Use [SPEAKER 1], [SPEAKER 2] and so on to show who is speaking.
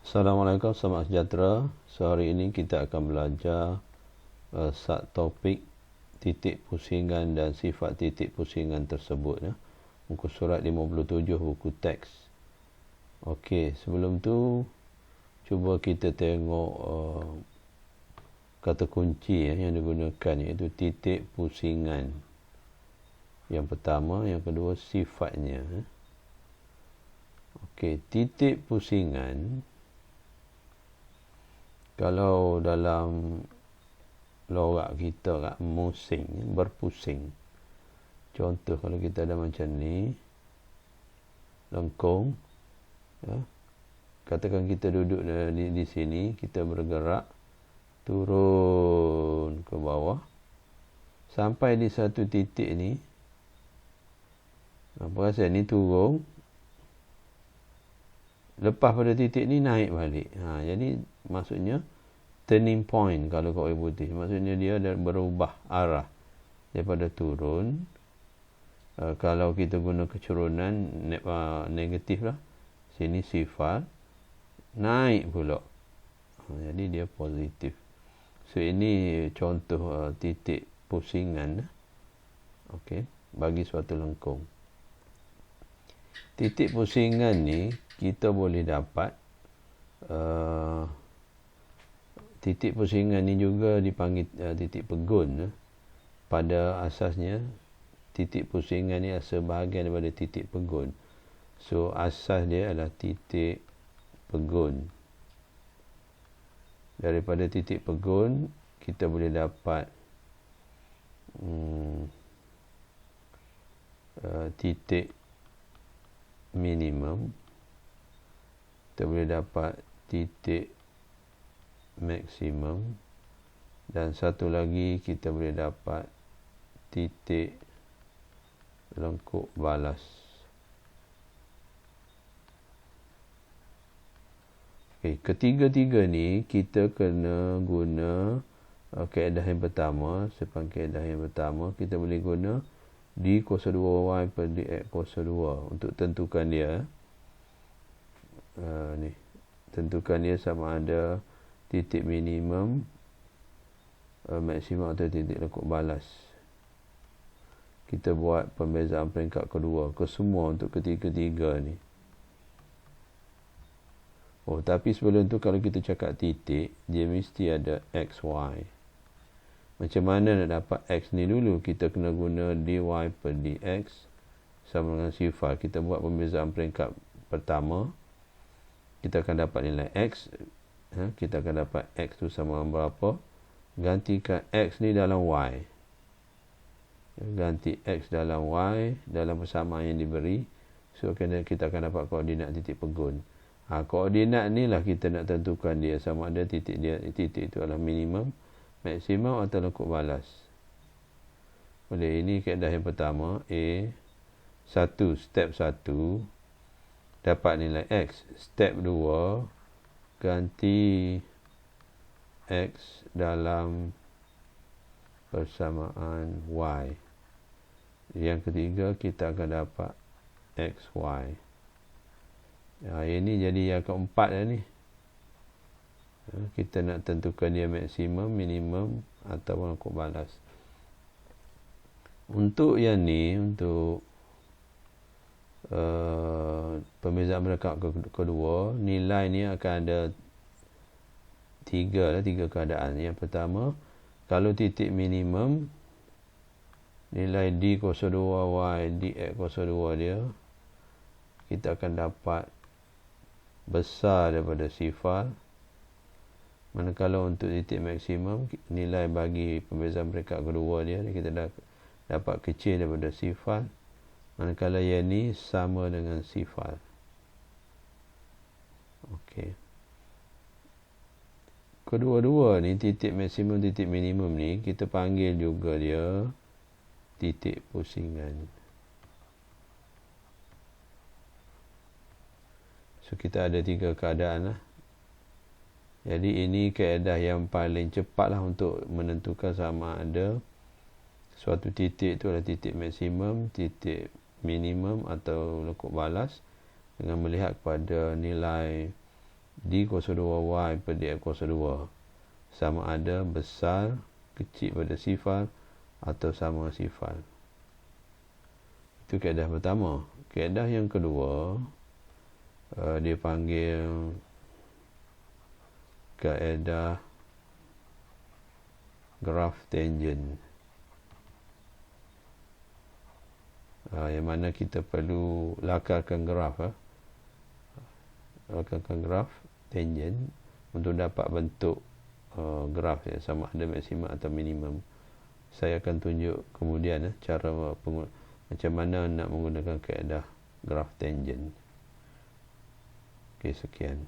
[SPEAKER 1] Assalamualaikum, selamat sejahtera. So, hari ini kita akan belajar topik titik pusingan dan sifat titik pusingan tersebut. Muka surat 57 buku teks. Okey, sebelum tu cuba kita tengok kata kunci yang digunakan, iaitu titik pusingan. Yang pertama, yang kedua sifatnya. Okey, titik pusingan kalau dalam lorak kita kat musing, berpusing. Contoh kalau kita ada macam ni, lengkung, ya. Katakan kita duduk di sini, kita bergerak turun ke bawah sampai di satu titik ni. Perasan ni turun, lepas pada titik ni naik balik. Jadi maksudnya turning point kalau kat orang putih. Maksudnya dia dah berubah arah daripada turun. Kalau kita guna kecurunan negatif lah. Sini sifar, naik pula. Jadi dia positif. So ini contoh titik pusingan. Okey, bagi suatu lengkung. Titik pusingan ni kita boleh dapat titik pusingan ni juga dipanggil titik pegun. Pada asasnya titik pusingan ni sebahagian daripada titik pegun. So asas dia adalah titik pegun. Daripada titik pegun kita boleh dapat titik minimum, kita boleh dapat titik maksimum, dan satu lagi kita boleh dapat titik lengkuk balas. Okay, ketiga-tiga ni kita kena guna kaedah yang pertama. Sepang kaedah yang pertama kita boleh guna D kuasa 2Y per DX kuasa 2 untuk tentukan dia. Ni tentukan dia sama ada titik minimum, maksimum atau titik lengkuk balas. Kita buat pembezaan peringkat kedua ke semua untuk ketiga-tiga ni. Tapi sebelum tu kalau kita cakap titik, dia mesti ada X, Y. Macam mana nak dapat X ni dulu? Kita kena guna dy per dx sama dengan sifar. Kita buat pembezaan peringkat pertama. Kita akan dapat nilai X. Kita akan dapat X tu sama dengan berapa. Gantikan X ni dalam Y. Ganti X dalam Y dalam persamaan yang diberi. So kita akan dapat koordinat titik pegun. Koordinat ni lah kita nak tentukan dia sama ada titik itu adalah minimum, maksimum atau lengkuk balas. Boleh, ini kaedah yang pertama. Step 1 dapat nilai X. Step 2 ganti X dalam persamaan Y. Yang ketiga kita akan dapat XY. Ini jadi yang keempat dah ni. Kita nak tentukan dia maksimum, minimum atau lengkuk balas. Untuk yang ni, untuk pembezaan peringkat kedua, nilai ni akan ada tiga keadaan. Yang pertama, kalau titik minimum, nilai D kuasa 2Y dx kuasa 2 dia, kita akan dapat besar daripada sifar. Manakala untuk titik maksimum, nilai bagi pembezaan peringkat kedua dia, kita dapat kecil daripada sifar. Manakala yang ni sama dengan sifar. Okey. Kedua-dua ni, titik maksimum, titik minimum ni, kita panggil juga dia titik pusingan. So kita ada tiga keadaan lah. Jadi ini kaedah yang paling cepat lah untuk menentukan sama ada suatu titik itu adalah titik maksimum, titik minimum atau lengkuk balas dengan melihat kepada nilai D kuasa 2 Y per DX kuasa 2 sama ada besar kecil pada sifar atau sama sifar. Itu kaedah pertama. Kaedah yang kedua dia panggil kaedah graf tangent. Yang mana kita perlu lakarkan graf lakarkan graf tangent untuk dapat bentuk graf yang sama ada maksimum atau minimum. Saya akan tunjuk kemudian cara macam mana nak menggunakan kaedah graf tangent. Okey, sekian.